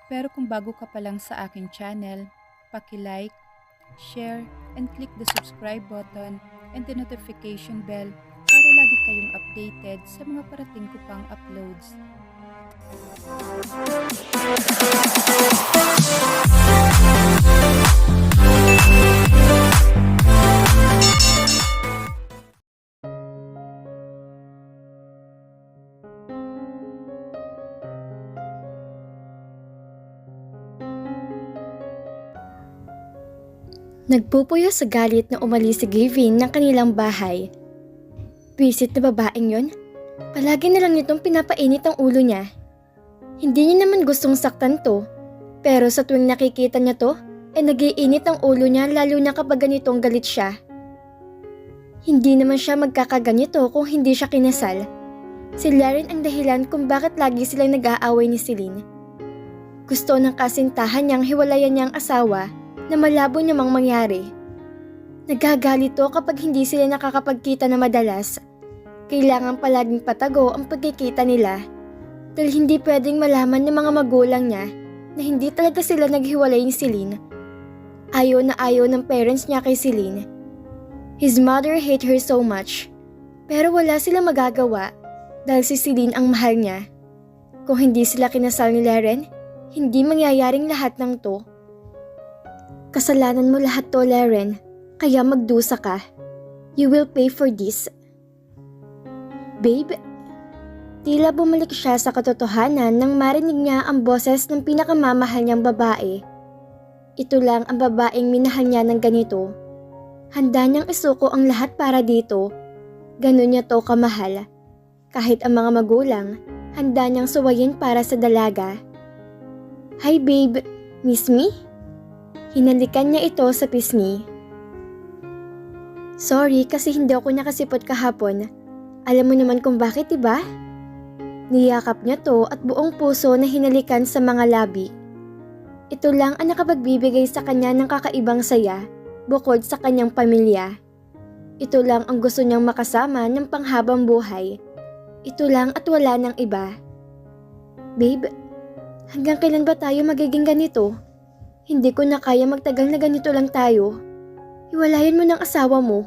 Pero kung bago ka pa lang sa aking channel, paki-like, share, and click the subscribe button and the notification bell para lagi kayong updated sa mga parating ko pang uploads. Nagpupuyo sa galit na umalis si Gavin ng kanilang bahay. Visit na babaeng yon? Palagi na lang nitong pinapainit ang ulo niya. Hindi niya naman gustong saktan to, pero sa tuwing nakikita niya to, nagiinit ang ulo niya lalo na kapag ganitong galit siya. Hindi naman siya magkakaganito kung hindi siya kinasal. Si Laren ang dahilan kung bakit lagi silang nag-aaway ni Celine. Gusto ng kasintahan niyang hiwalayan niyang asawa na malabo namang mangyari. Nagagalit to kapag hindi sila nakakapagkita na madalas. Kailangan palaging patago ang pagkikita nila dahil hindi pwedeng malaman ng mga magulang niya na hindi talaga sila naghiwalay ni Celine. Ayaw na ayaw ng parents niya kay Celine. His mother hate her so much, pero wala silang magagawa dahil si Celine ang mahal niya. Kung hindi sila kinasal ni Laren, hindi mangyayaring lahat ng to. Kasalanan mo lahat to, Laren, kaya magdusa ka. You will pay for this. Babe, tila bumalik siya sa katotohanan nang marinig niya ang boses ng pinakamamahal niyang babae. Ito lang ang babaeng minahal niya ng ganito. Handa niyang isuko ang lahat para dito. Ganun niya to kamahal. Kahit ang mga magulang, handa niyang suwayin para sa dalaga. Hi babe, miss me? Hinalikan niya ito sa pisngi. Sorry kasi hindi ako nakasipot kahapon. Alam mo naman kung bakit, diba? Niyakap niya to at buong puso na hinalikan sa mga labi. Ito lang ang nakapagbibigay sa kanya ng kakaibang saya bukod sa kanyang pamilya. Ito lang ang gusto niyang makasama ng panghabang buhay. Ito lang at wala ng iba. Babe, hanggang kailan ba tayo magiging ganito? Hindi ko na kaya magtagal na ganito lang tayo. Hiwalayan mo ng asawa mo.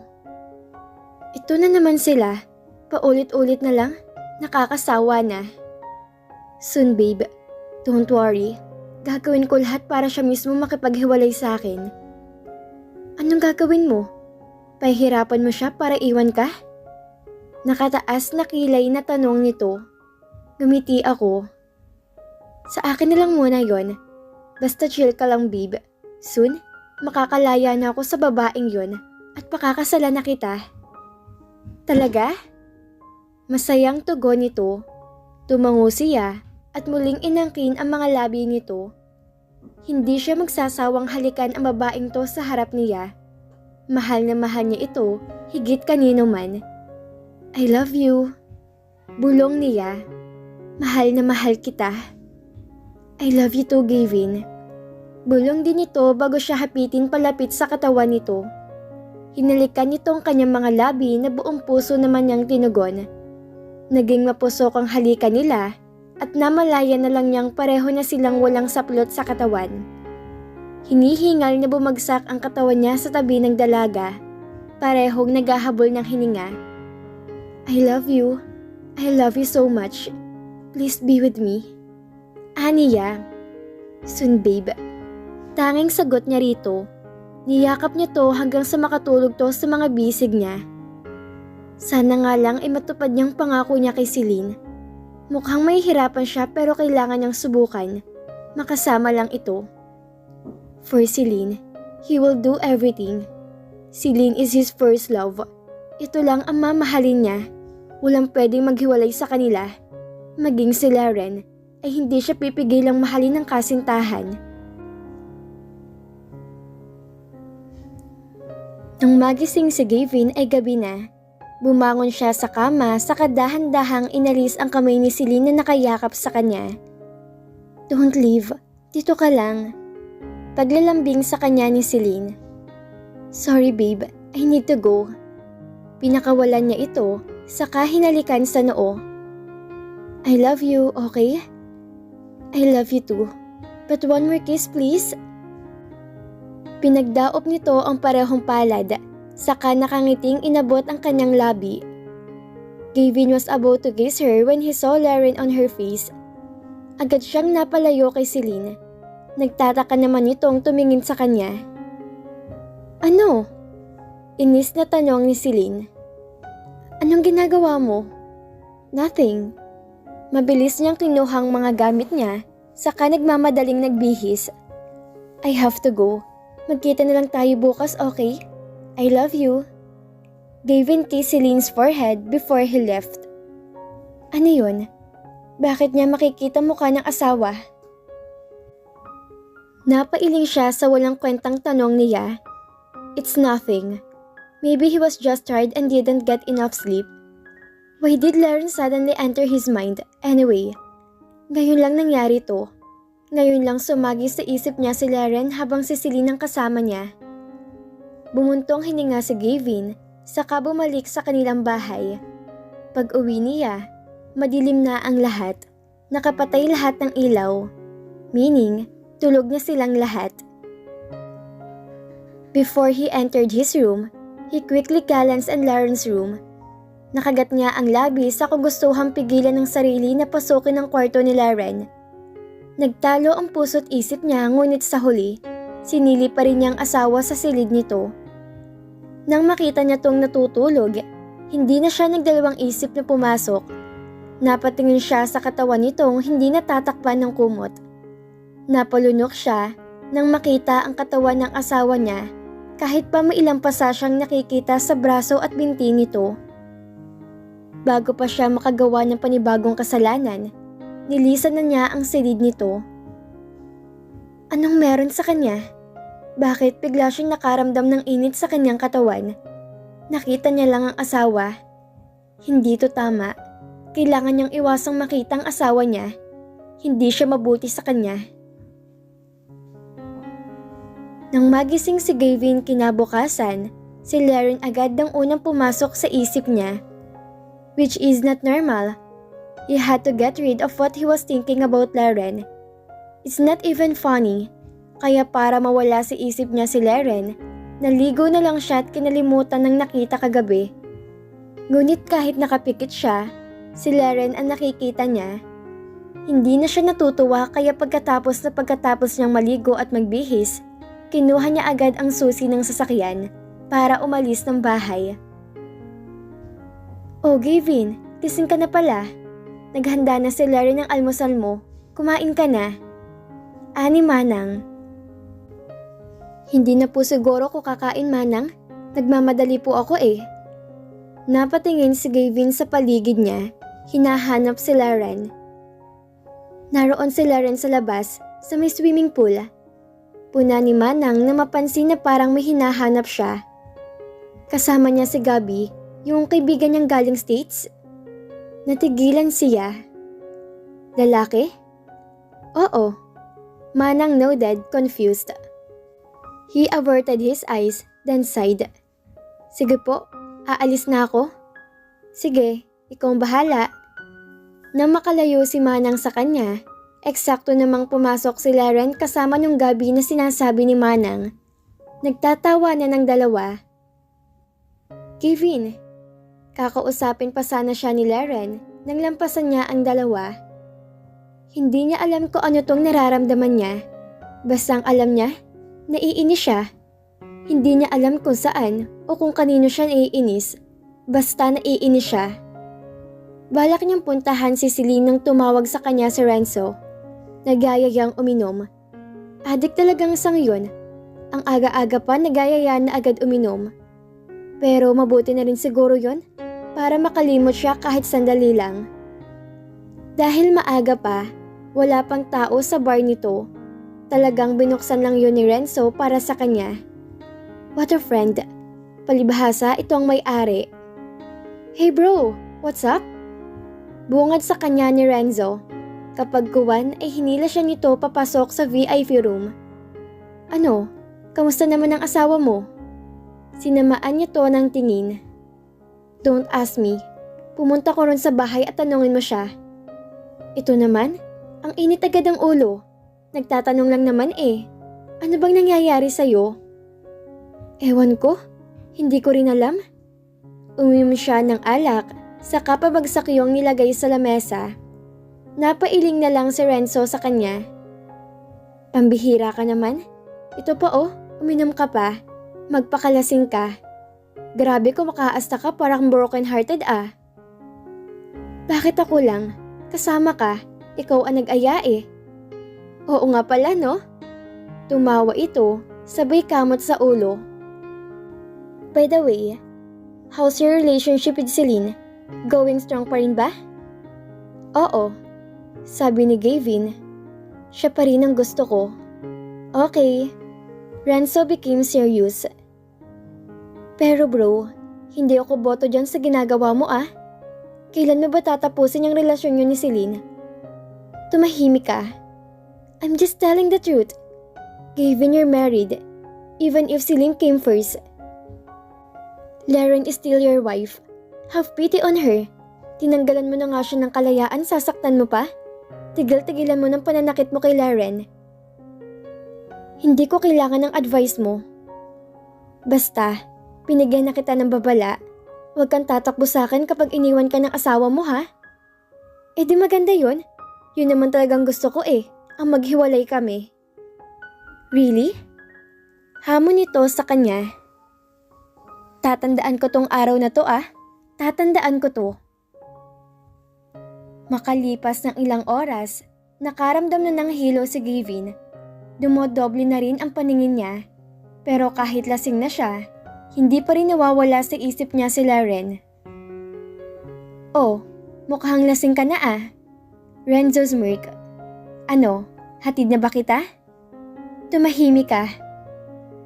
Ito na naman sila. Paulit-ulit na lang. Nakakasawa na. Soon babe, don't worry. Gagawin ko lahat para siya mismo makipaghiwalay sa akin. Anong gagawin mo? Pahihirapan mo siya para iwan ka? Nakataas na kilay na tanong nito. Gumiti ako. Sa akin na lang muna yon. Basta chill ka lang babe. Soon, makakalaya na ako sa babaeng yon at pakakasalan na kita. Talaga? Masayang tugon nito. Tumango siya at muling inangkin ang mga labi nito. Hindi siya magsasawang halikan ang babaeng to sa harap niya. Mahal na mahal niya ito, higit kanino man. I love you. Bulong niya. Mahal na mahal kita. I love you too, Gavin. Bulong din ito bago siya hapitin palapit sa katawan nito. Hinalikan nito ang kanyang mga labi na buong puso naman niyang tinugon. Naging mapusok ang halikan nila at namalaya na lang niyang pareho na silang walang saplot sa katawan. Hinihingal na bumagsak ang katawan niya sa tabi ng dalaga, parehong naghahabol ng hininga. I love you. I love you so much. Please be with me. Aniya. Soon babe. Tanging sagot niya rito. Niyakap niya to hanggang sa makatulog to sa mga bisig niya. Sana nga lang ay matupad niyang pangako niya kay Celine. Mukhang may hirapan siya pero kailangan niyang subukan. Makasama lang ito. For Celine, he will do everything. Celine is his first love. Ito lang ang mamahalin niya. Walang pwedeng maghiwalay sa kanila. Maging si Laren ay hindi siya pipigilang mahalin ng kasintahan. Nang magising si Gavin ay gabi na. Bumangon siya sa kama sa kadahan-dahang inalis ang kamay ni Celine na nakayakap sa kanya. Don't leave, dito ka lang. Paglalambing sa kanya ni Celine. Sorry babe, I need to go. Pinakawalan niya ito, saka hinalikan sa noo. I love you, okay? I love you too. But one more kiss please. Pinagdaop nito ang parehong palad, saka nakangiting inabot ang kanyang labi. Gavin was about to kiss her when he saw Laren on her face. Agad siyang napalayo kay Celine. Nagtataka naman itong tumingin sa kanya. Ano? Inis na tanong ni Celine. Anong ginagawa mo? Nothing. Mabilis niyang kinuhang mga gamit niya, saka nagmamadaling nagbihis. I have to go. Magkita na lang tayo bukas, okay? I love you. Gavin kissed Celine's forehead before he left. Ano yun? Bakit niya makikita mukha ng asawa? Napailing siya sa walang kwentang tanong niya. It's nothing. Maybe he was just tired and didn't get enough sleep. Why did Laren suddenly enter his mind? Anyway, ngayon lang nangyari to. Ngayon lang sumagi sa isip niya si Laren habang si Celine ang kasama niya. Bumuntong hininga si Gavin, saka bumalik sa kanilang bahay. Pag-uwi niya, madilim na ang lahat. Nakapatay lahat ng ilaw. Meaning, tulog na silang lahat. Before he entered his room, he quickly glanced in Laren's room. Nakagat niya ang labi sa kagustuhang pigilan ng sarili na pasukin ang kwarto ni Laren. Nagtalo ang puso't isip niya ngunit sa huli, sinili pa rin niyang asawa sa silid nito. Nang makita niya tong natutulog, hindi na siya nagdalawang isip na pumasok. Napatingin siya sa katawan nitong hindi natatakpan ng kumot. Napalunok siya nang makita ang katawan ng asawa niya kahit pa mailang pasa siyang nakikita sa braso at binti nito. Bago pa siya makagawa ng panibagong kasalanan, nilisan na niya ang silid nito. Anong meron sa kanya? Bakit bigla siyang nakaramdam ng init sa kanyang katawan? Nakita niya lang ang asawa. Hindi to tama. Kailangan niyang iwasang makita ang asawa niya. Hindi siya mabuti sa kanya. Nang magising si Gavin kinabukasan, si Laren agad ang unang pumasok sa isip niya. Which is not normal. He had to get rid of what he was thinking about Laren. It's not even funny. Kaya para mawala sa isip niya si Laren, naligo na lang siya at kinalimutan ng nakita kagabi. Ngunit kahit nakapikit siya, si Laren ang nakikita niya. Hindi na siya natutuwa kaya pagkatapos niyang maligo at magbihis, kinuha niya agad ang susi ng sasakyan para umalis ng bahay. Oh Gavin, gising ka na pala. Naghanda na si Laren ng almusal mo. Kumain ka na. Ani Manang. Hindi na po siguro ko kakain, Manang. Nagmamadali po ako eh. Napatingin si Gavin sa paligid niya. Hinahanap si Laren. Naroon si Laren sa labas, sa may swimming pool. Puna ni Manang na mapansin na parang may hinahanap siya. Kasama niya si Gabi, yung kaibigan niyang galing States. Natigilan siya. Lalaki? Oo. Manang nodded, confused. He averted his eyes, then sighed. Sige po, aalis na ako. Sige, ikaw ang bahala. Nang makalayo si Manang sa kanya, eksakto namang pumasok si Laren kasama ng Gabi na sinasabi ni Manang. Nagtatawa na ng dalawa. Gavin, kakausapin pa sana siya ni Laren nang lampasan niya ang dalawa. Hindi niya alam kung ano tong nararamdaman niya. Basta ang alam niya, naiinis siya. Hindi niya alam kung saan o kung kanino siya naiinis. Basta naiinis siya. Balak niyang puntahan si Celine nang tumawag sa kanya si Renzo. Nagayayang uminom. Adik talagang sang yun. Ang aga-aga pa nagayaya na agad uminom. Pero mabuti na rin siguro yun para makalimot siya kahit sandali lang. Dahil maaga pa, wala pang tao sa bar nito. Talagang binuksan lang yun ni Renzo para sa kanya. What a friend. Palibhasa ito ang may-ari. Hey bro, what's up? Bungad sa kanya ni Renzo. Kapag kuwan ay hinila siya nito papasok sa VIP room. Ano? Kamusta naman ang asawa mo? Sinamaan niya to ng tingin. Don't ask me. Pumunta ko ron sa bahay at tanungin mo siya. Ito naman, ang init agad ang ulo. Nagtatanong lang naman eh. Ano bang nangyayari sa'yo? Ewan ko, hindi ko rin alam. Uminom siya ng alak, saka pabagsak yung nilagay sa lamesa. Napailing na lang si Renzo sa kanya. Pambihira ka naman. Ito pa oh, uminom ka pa. Magpakalasing ka. Grabe kung makaasta ka parang broken hearted ah. Bakit ako lang? Kasama ka. Ikaw ang nag-aya eh. Oo nga pala no? Tumawa ito, sabay kamot sa ulo. By the way, how's your relationship with Celine? Going strong pa rin ba? Oo, sabi ni Gavin. Siya pa rin ang gusto ko. Okay. Renzo became serious. Pero bro, hindi ako boto dyan sa ginagawa mo ah. Kailan mo ba tatapusin yung relasyon niyo ni Celine? Tumahimik ka. I'm just telling the truth. Gavin, you're married. Even if Celine came first. Laren is still your wife. Have pity on her. Tinanggalan mo na nga siya ng kalayaan, sasaktan mo pa? Tigil-tigilan mo ng pananakit mo kay Laren. Hindi ko kailangan ng advice mo. Basta, pinigyan na kita ng babala. Huwag kang tatakbo sa akin kapag iniwan ka ng asawa mo ha? Eh di maganda yun. Yun naman talagang gusto ko eh, ang maghiwalay kami. Really? Hamon nito sa kanya. Tatandaan ko tong araw na to ah. Tatandaan ko to. Makalipas ng ilang oras, nakaramdam na ng hilo si Gavin. Dumodoble na rin ang paningin niya. Pero kahit lasing na siya, hindi pa rin nawawala sa isip niya si Laren. Oh, mukhang lasing ka na ah. Renzo smirk. Ano, hatid na ba kita? Tumahimik ka.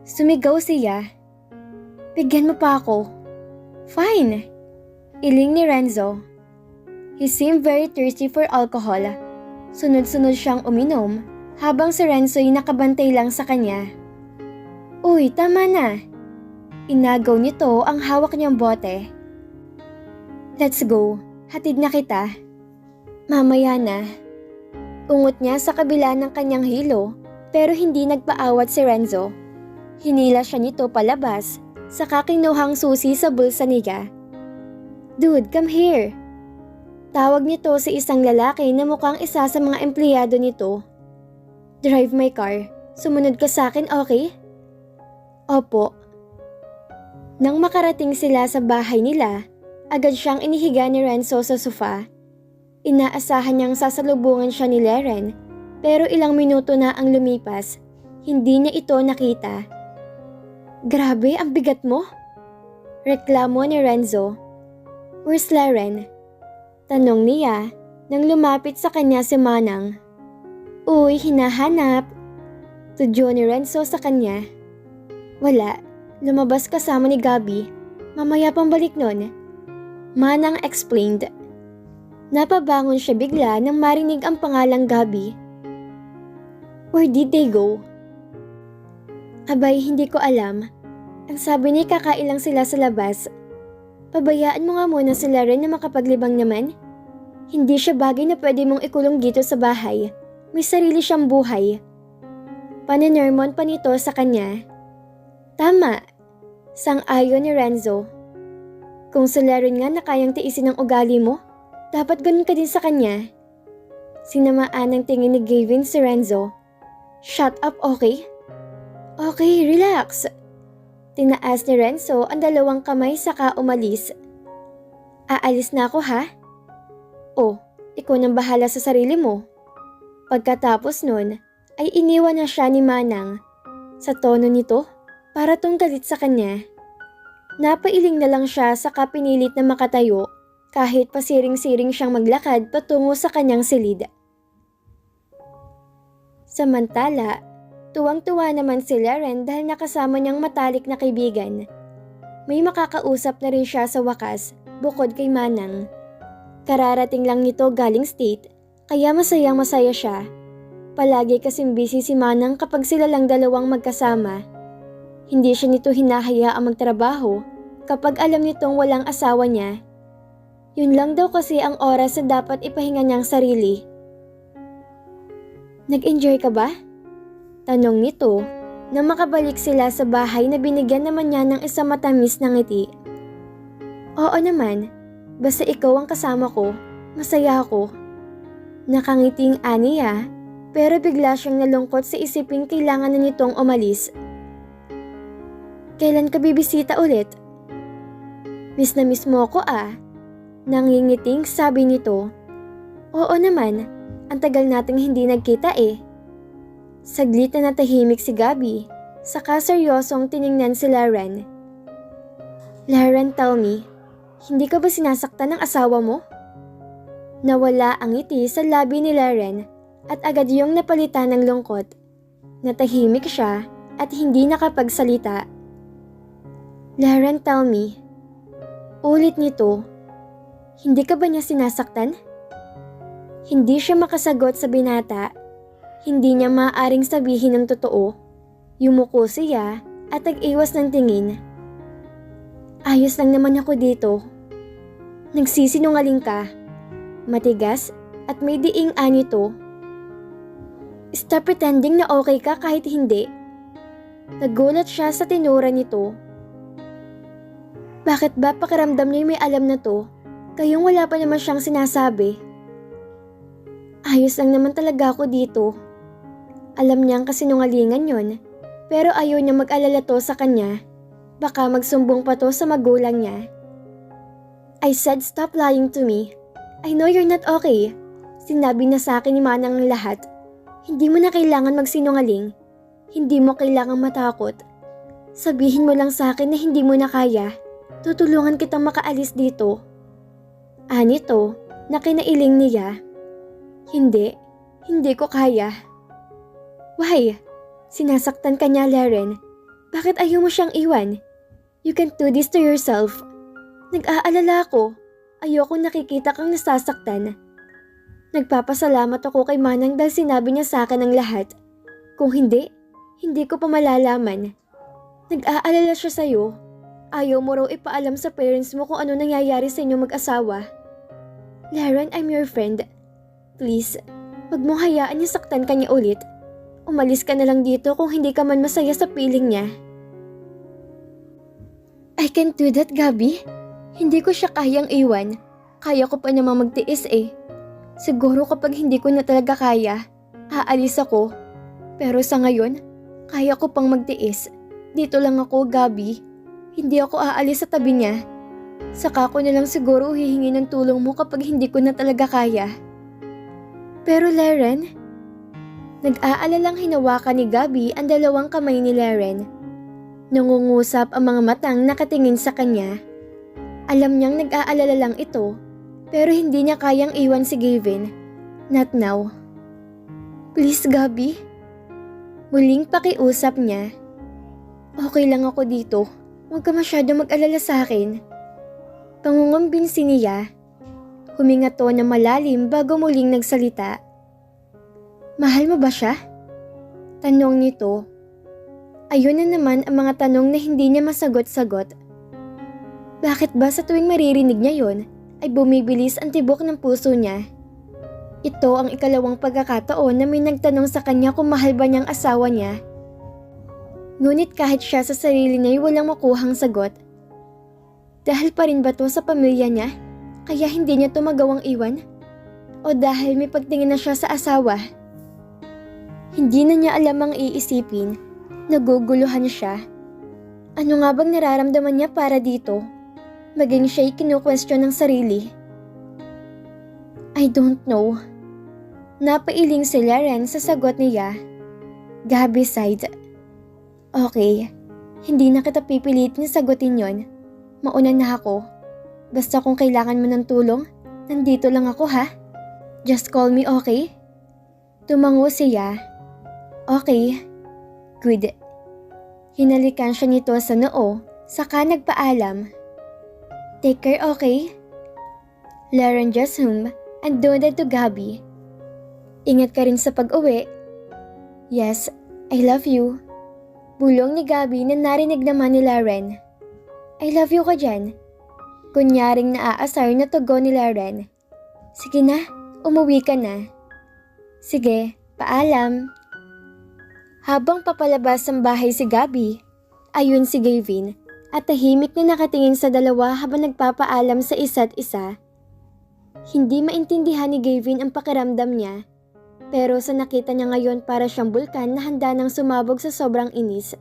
Sumigaw siya. Bigyan mo pa ako. Fine. Iling ni Renzo. He seemed very thirsty for alcohol. Sunod-sunod siyang uminom habang si Renzo ay nakabantay lang sa kanya. Uy, tama na. Inagaw nito ang hawak niyang bote. Let's go. Hatid na kita. Mamaya na. Ungot niya sa kabila ng kanyang hilo pero hindi nagpaawat si Renzo. Hinila siya nito palabas saka kinuhang susi sa bulsa niya. Dude, come here. Tawag nito sa isang lalaki na mukhang isa sa mga empleyado nito. Drive my car. Sumunod ka sa akin, okay? Opo. Nang makarating sila sa bahay nila, agad siyang inihiga ni Renzo sa sofa. Inaasahan niyang sasalubungan siya ni Laren, pero ilang minuto na ang lumipas, hindi niya ito nakita. Grabe, ang bigat mo? Reklamo ni Renzo. Where's Laren? Tanong niya nang lumapit sa kanya si Manang. Uy, hinahanap. Tudyo ni Renzo sa kanya. Wala, lumabas kasama ni Gabi. Mamaya pang balik nun. Manang explained. Napabangon siya bigla nang marinig ang pangalang Gabi. Where did they go? Abay, hindi ko alam. Ang sabi niya kakailang sila sa labas. Pabayaan mo nga muna sila rin na makapaglibang naman. Hindi siya bagay na pwede mong ikulong dito sa bahay. May sarili siyang buhay. Paninermon pa nito sa kanya. Tama. Sang-ayon ni Renzo. Kung sila rin nga na kayang tiisin ang ugali mo, dapat ganun ka din sa kanya. Sinamaan ng tingin ni Gavin si Renzo. Shut up, okay? Okay, relax. Tinaas ni Renzo ang dalawang kamay saka umalis. Aalis na ako ha? Oh, ikaw nang bahala sa sarili mo. Pagkatapos nun, ay iniwan na siya ni Manang. Sa tono nito, para tong galit sa kanya. Napailing na lang siya saka pinilit na makatayo kahit pasiring-siring siyang maglakad patungo sa kanyang silid. Samantala, tuwang-tuwa naman si Laren dahil nakasama niyang matalik na kaibigan. May makakausap na rin siya sa wakas bukod kay Manang. Kararating lang nito galing state kaya masayang-masaya siya. Palagi kasing busy si Manang kapag sila lang dalawang magkasama. Hindi siya nito hinahayaang magtrabaho kapag alam nitong walang asawa niya. Yun lang daw kasi ang oras na dapat ipahinga niyang sarili. Nag-enjoy ka ba? Tanong nito na makabalik sila sa bahay na binigyan naman niya ng isang matamis na ngiti. Oo naman, basta ikaw ang kasama ko, masaya ako. Nakangiting aniya, pero bigla siyang nalungkot sa isiping kailangan na nitong umalis. Kailan ka bibisita ulit? Miss na miss mo ako Nangingiting sabi nito. Oo naman, ang tagal nating hindi nagkita eh. Saglit na natahimik si Gabby, saka seryosong tiningnan si Lauren. Lauren, tell me, hindi ka ba sinasaktan ng asawa mo? Nawala ang ngiti sa labi ni Lauren at agad yung napalitan ng lungkot. Natahimik siya at hindi nakapagsalita. Lauren, tell me. Ulit nito, hindi ka ba niya sinasaktan? Hindi siya makasagot sa binata. Hindi niya maaaring sabihin ng totoo. Yumuko siya at nag-iwas ng tingin. Ayos lang naman ako dito. Nagsisinungaling ka. Matigas at may diing anito. Stop pretending na okay ka kahit hindi. Nagulat siya sa tinura nito. Bakit ba pakiramdam niya may alam na to? Kayong wala pa naman siyang sinasabi. Ayos lang naman talaga ako dito. Alam niyang kasinungalingan yon, pero ayaw niya mag-alala to sa kanya. Baka magsumbong pa to sa magulang niya. I said stop lying to me. I know you're not okay. Sinabi na sa akin ni Manang ang lahat. Hindi mo na kailangan magsinungaling. Hindi mo kailangang matakot. Sabihin mo lang sa akin na hindi mo na kaya. Tutulungan kitang makaalis dito. Anito, na kinailing niya. Hindi ko kaya. Why? Sinasaktan ka niya, Lauren. Bakit ayaw mo siyang iwan? You can't do this to yourself. Nag-aalala ako. Ayoko nakikita kang nasasaktan. Nagpapasalamat ako kay Manang dahil sinabi niya sa akin ang lahat. Kung hindi ko pa malalaman. Nag-aalala siya sa'yo. Ayaw mo raw ipaalam sa parents mo kung ano nangyayari sa inyo mag-asawa. Lauren, I'm your friend. Please, wag mong hayaan niya saktan ka niya ulit. Umalis ka na lang dito kung hindi ka man masaya sa piling niya. I can't do that, Gabby. Hindi ko siya kayang iwan. Kaya ko pa namang magtiis eh. Siguro kapag hindi ko na talaga kaya, aalis ako. Pero sa ngayon, kaya ko pang magtiis. Dito lang ako, Gabby. Hindi ako aalis sa tabi niya. Saka ko na lang siguro hihingi ng tulong mo kapag hindi ko na talaga kaya. Pero Lauren, nag-aalalang hinawakan ni Gabby ang dalawang kamay ni Lauren. Nangungusap ang mga matang nakatingin sa kanya. Alam niyang nag-aalala lang ito, pero hindi niya kayang iwan si Gavin. Not now. Please, Gabby. Muling pakiusap niya. Okay lang ako dito. Huwag ka masyado mag-alala sa akin. Pangungumbinsi niya. Huminga to na malalim bago muling nagsalita. Mahal mo ba siya? Tanong nito. Ayun na naman ang mga tanong na hindi niya masagot-sagot. Bakit ba sa tuwing maririnig niya yon ay bumibilis ang tibok ng puso niya? Ito ang ikalawang pagkakataon na may nagtanong sa kanya kung mahal ba niyang asawa niya. Ngunit kahit siya sa sarili niya ay walang makuhang sagot. Dahil pa rin ba to sa pamilya niya? Kaya hindi niya to magawang iwan? O dahil may pagtingin na siya sa asawa? Hindi na niya alam ang iisipin. Naguguluhan siya. Ano nga bang nararamdaman niya para dito? Maging siya'y kinu-question ng sarili. I don't know. Napailing si Lauren sa sagot niya. Gabby sighed. Okay, hindi na kita pipilitin sagutin yon. Mauna na ako. Basta kung kailangan mo ng tulong, nandito lang ako ha. Just call me, okay? Tumango siya. Okay. Good. Hinalikan siya nito sa noo, saka nagpaalam. Take care, okay? Lauren just hummed and nodded to Gabby. Ingat ka rin sa pag-uwi. Yes, I love you. Bulong ni Gabby na narinig naman ni Lauren. I love you ka dyan. Kunyaring naaasar na tugon ni Lauren. Sige na, umuwi ka na. Sige, Paalam. Habang papalabas ng bahay si Gabby, ayun si Gavin at tahimik na nakatingin sa dalawa habang nagpapaalam sa isa't isa. Hindi maintindihan ni Gavin ang pakiramdam niya, pero sa nakita niya ngayon para siyang bulkan na handa nang sumabog sa sobrang inis.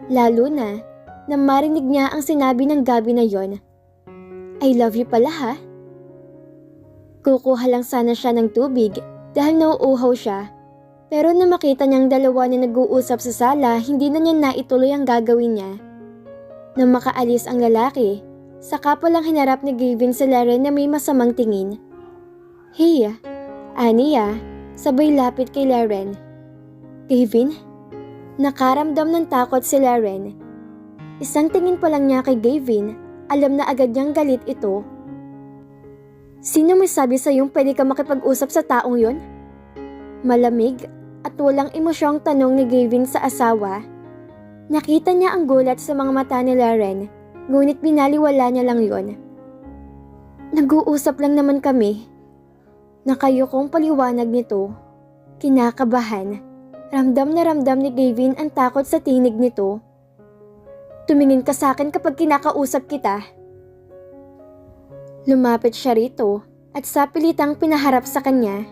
Lalo na marinig niya ang sinabi ng Gabby na yon. I love you pala ha? Kukuha lang sana siya ng tubig dahil nauuhaw siya. Pero na makita niyang dalawa na nag-uusap sa sala, hindi na niya naituloy ang gagawin niya. Nang makaalis ang lalaki, saka pa lang hinarap ni Gavin si Laren na may masamang tingin. Hey, Aniya, sabay lapit kay Laren. Gavin? Nakaramdam ng takot si Laren. Isang tingin pa lang niya kay Gavin, alam na agad niyang galit ito. Sino may sabi sa'yong pwede ka makipag-usap sa taong yon? Malamig at walang emosyong tanong ni Gavin sa asawa. Nakita niya ang gulat sa mga mata ni Laren, ngunit binaliwala niya lang yon. Nag-uusap lang naman kami. Nakayukong paliwanag nito. Kinakabahan. Ramdam na ramdam ni Gavin ang takot sa tinig nito. Tumingin ka sa akin kapag kinakausap kita. Lumapit siya rito at sa pilitang pinaharap sa kanya.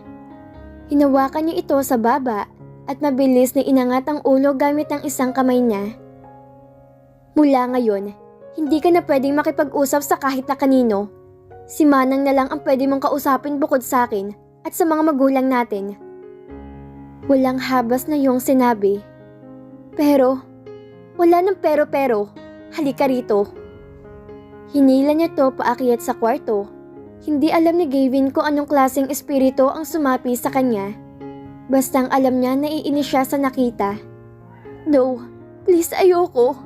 Hinawakan niya ito sa baba at mabilis na inangat ang ulo gamit ang isang kamay niya. Mula ngayon, hindi ka na pwedeng makipag-usap sa kahit na kanino. Si Manang na lang ang pwede mong kausapin bukod sa akin at sa mga magulang natin. Walang habas na yung sinabi. Pero, wala nang pero. Halika rito. Hinila niya to paakyat sa kwarto. Hindi alam ni Gavin kung anong klaseng espiritu ang sumapi sa kanya. Bastang alam niya na iinis siya sa nakita. No, please ayoko.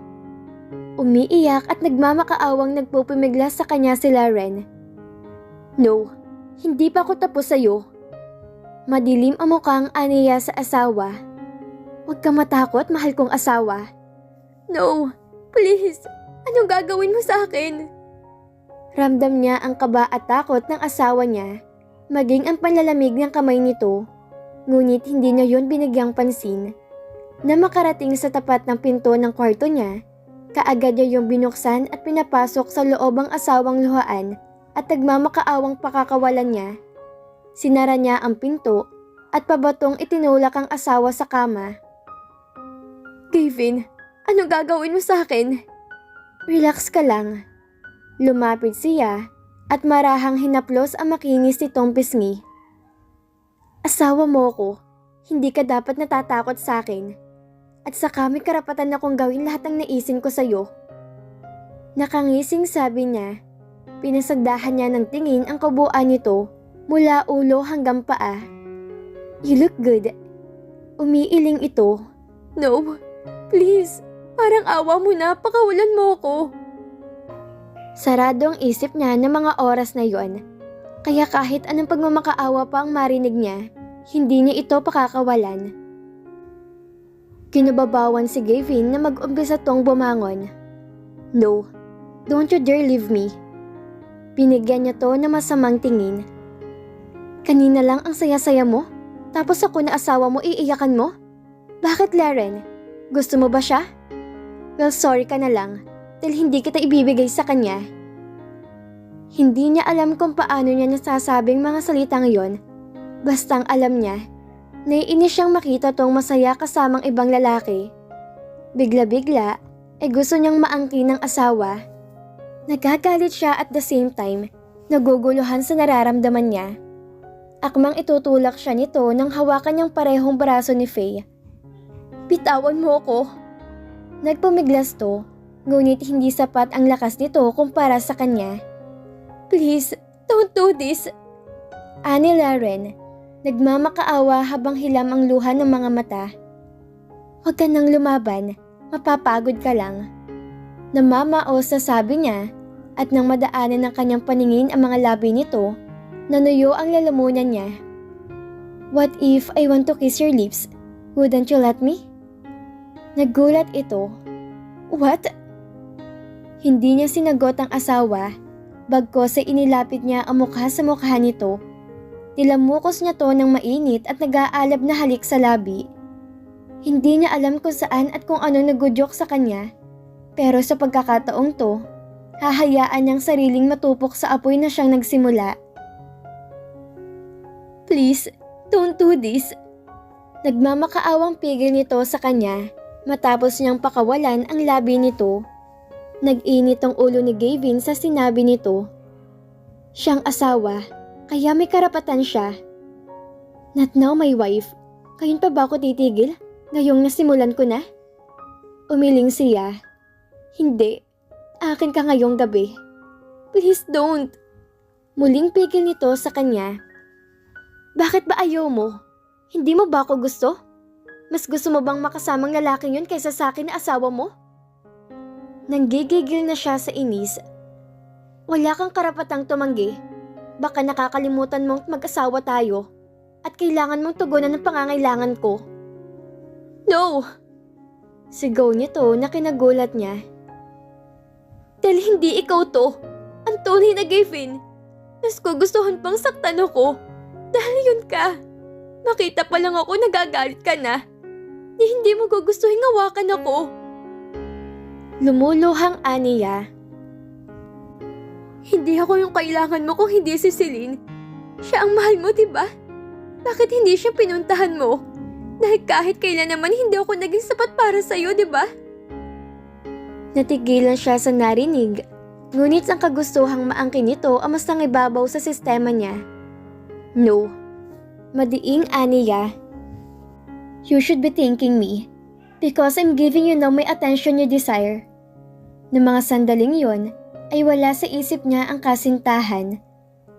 Umiiyak at nagmamakaawang nagpupumiglas sa kanya si Laren. No, hindi pa ako tapos sa'yo. Madilim ang mukhang aniya sa asawa. Huwag kang matakot, mahal kong asawa. No, please, anong gagawin mo sa akin? Ramdam niya ang kaba at takot ng asawa niya, maging ang panlalamig ng kamay nito. Ngunit hindi niya yon binigyang pansin. Na makarating sa tapat ng pinto ng kwarto niya, kaagad niya yung binuksan at pinapasok sa loob ang asawang luhaan at nagmamakaawang pakakawalan niya. Sinara niya ang pinto at pabatong itinulak ang asawa sa kama. Gavin, ano gagawin mo sa akin? Relax ka lang. Lumapit siya at marahang hinaplos ang makinis nitong pisngi. Asawa mo ko, hindi ka dapat natatakot sa akin. At saka may karapatan akong gawin lahat ng naisin ko sa'yo. Nakangising sabi niya. Pinasagdahan niya ng tingin ang kabuuan nito mula ulo hanggang paa. You look good. Umiiling ito. No, please, parang awa mo na, pakawalan mo ko. Sarado ang isip niya ng mga oras na yon. Kaya kahit anong pagmamakaawa pa ang marinig niya, hindi niya ito pakakawalan. Kinababawan si Gavin na mag-umpisa tong bumangon. No, don't you dare leave me. Binigyan niya to na masamang tingin. Kanina lang ang saya-saya mo, tapos ako na asawa mo iiyakan mo? Bakit, Laren? Gusto mo ba siya? Well, sorry ka na lang. Dahil hindi kita ibibigay sa kanya. Hindi niya alam kung paano niya nasasabing mga salitang yon. Bastang alam niya, naiinis siyang makita tong masaya kasamang ibang lalaki. Bigla-bigla, gusto niyang maangkin ng asawa. Nagagalit siya at the same time, naguguluhan sa nararamdaman niya. Akmang itutulak siya nito nang hawakan niyang parehong braso ni Faye. Bitawan mo ko. Nagpumiglas to. Ngunit hindi sapat ang lakas nito kumpara sa kanya. Please, don't do this. Ani Laren, nagmamakaawa habang hilam ang luha ng mga mata. Huwag ka nang lumaban, mapapagod ka lang. Namamaos na sabi niya at nang madaanan ng kanyang paningin ang mga labi nito, nanuyo ang lalamunan niya. What if I want to kiss your lips? Wouldn't you let me? Nagulat ito. What? Hindi niya sinagot ang asawa, bagkos ay inilapit niya ang mukha sa mukha nito. Nilamukos niya to ng mainit at nag-aalab na halik sa labi. Hindi niya alam kung saan at kung ano nagudyok sa kanya, pero sa pagkakataong to, hahayaan niyang sariling matupok sa apoy na siyang nagsimula. Please, don't do this. Nagmamakaawang pigil nito sa kanya matapos niyang pakawalan ang labi nito. Nag-init ang ulo ni Gavin sa sinabi nito. Siyang asawa, kaya may karapatan siya. Not now, my wife. Kayon pa ba ako titigil? Ngayong nasimulan ko na? Umiling siya. Hindi. Akin ka ngayong gabi. Please don't. Muling pigil nito sa kanya. Bakit ba ayaw mo? Hindi mo ba ako gusto? Mas gusto mo bang makasamang lalaking yun kaysa sa akin na asawa mo? Nanggigigil na siya sa inis. Wala kang karapatang tumanggi. Baka nakakalimutan mong mag-asawa tayo at kailangan mong tugunan ng pangangailangan ko. No! Sigaw nito na kinagulat niya. Dahil hindi ikaw to, ang tunay na Gavin. Mas gugustuhan pang saktan ako. Dahil yun ka. Makita pa lang ako nagagalit ka na. Hindi mo gugustuhin hawakan ako. Lumuluhang aniya. Hindi ako yung kailangan mo kung hindi si Celine. Siya ang mahal mo, diba? Bakit hindi siya pinuntahan mo? Dahil kahit kailan naman hindi ako naging sapat para sa'yo, diba? Natigilan siya sa narinig, ngunit ang kagustuhang maangkin nito ang mas nangibabaw sa sistema niya. No. Madiing aniya. You should be thanking me because I'm giving you now my attention you desire. Noong mga sandaling yon, ay wala sa isip niya ang kasintahan.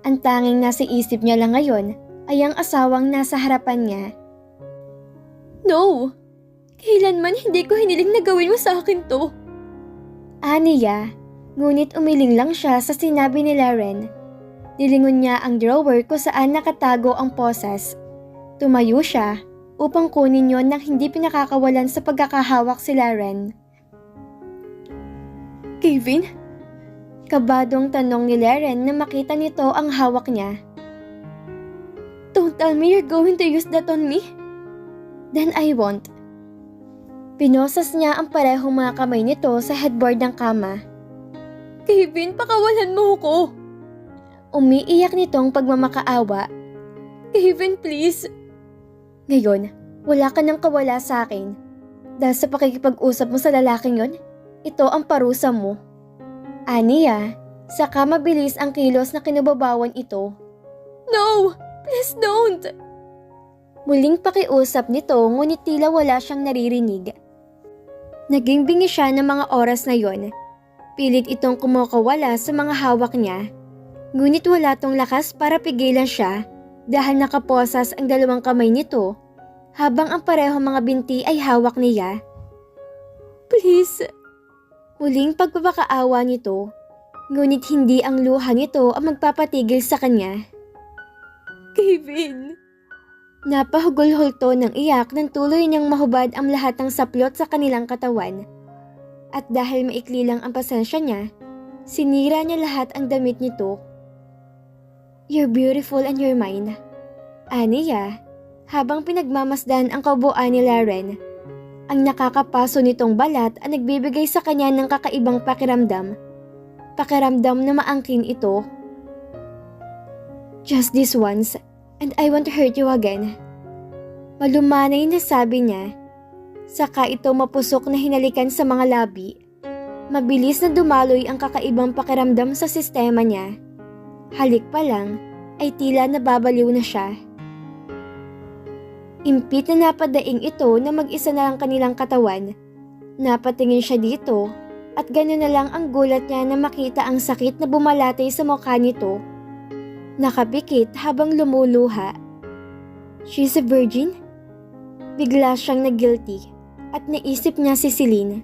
Ang tanging nasa isip niya lang ngayon ay ang asawang nasa harapan niya. No! Kailanman hindi ko hiniling na gawin mo sa akin to. Aniya, ngunit umiling lang siya sa sinabi ni Laren. Nilingon niya ang drawer kung saan nakatago ang posas. Tumayo siya upang kunin yon nang hindi pinakakawalan sa pagkakahawak si Laren. Gavin? Kabadong tanong ni Laren na makita nito ang hawak niya. Don't tell me you're going to use that on me. Then I won't. Pinosas niya ang parehong mga kamay nito sa headboard ng kama. Gavin, pakawalan mo ko. Umiiyak nitong pagmamakaawa. Gavin, please. Ngayon, wala ka nang kawala sa akin. Dahil sa pakikipag-usap mo sa lalaking yon, ito ang parusa mo. Aniya, saka mabilis ang kilos na kinubabawan ito. No! Please don't! Muling pakiusap nito ngunit tila wala siyang naririnig. Naging bingi siya ng mga oras na yon. Pilit itong kumukawala sa mga hawak niya. Ngunit wala tong lakas para pigilan siya dahil nakaposas ang dalawang kamay nito habang ang parehong mga binti ay hawak niya. Please! Muling pagpapakaawa nito, ngunit hindi ang luha nito ang magpapatigil sa kanya. Gavin! Napahugol-hulto ng iyak nang tuloy niyang mahubad ang lahat ng saplot sa kanilang katawan. At dahil maikli lang ang pasensya niya, sinira niya lahat ang damit nito. You're beautiful and you're mine. Aniya, habang pinagmamasdan ang kabuuan ni Laren. Ang nakakapaso nitong balat ang nagbibigay sa kanya ng kakaibang pakiramdam. Pakiramdam na maangkin ito. Just this once, and I won't hurt you again. Malumanay na sabi niya. Saka ito mapusok na hinalikan sa mga labi. Mabilis na dumaloy ang kakaibang pakiramdam sa sistema niya. Halik pa lang, ay tila nababaliw na siya. Impit na napadaing ito na mag-isa na lang kanilang katawan. Napatingin siya dito at gano'n na lang ang gulat niya na makita ang sakit na bumalatay sa mukha nito. Nakapikit habang lumuluha. She's a virgin? Bigla siyang nag-guilty at naisip niya si Celine.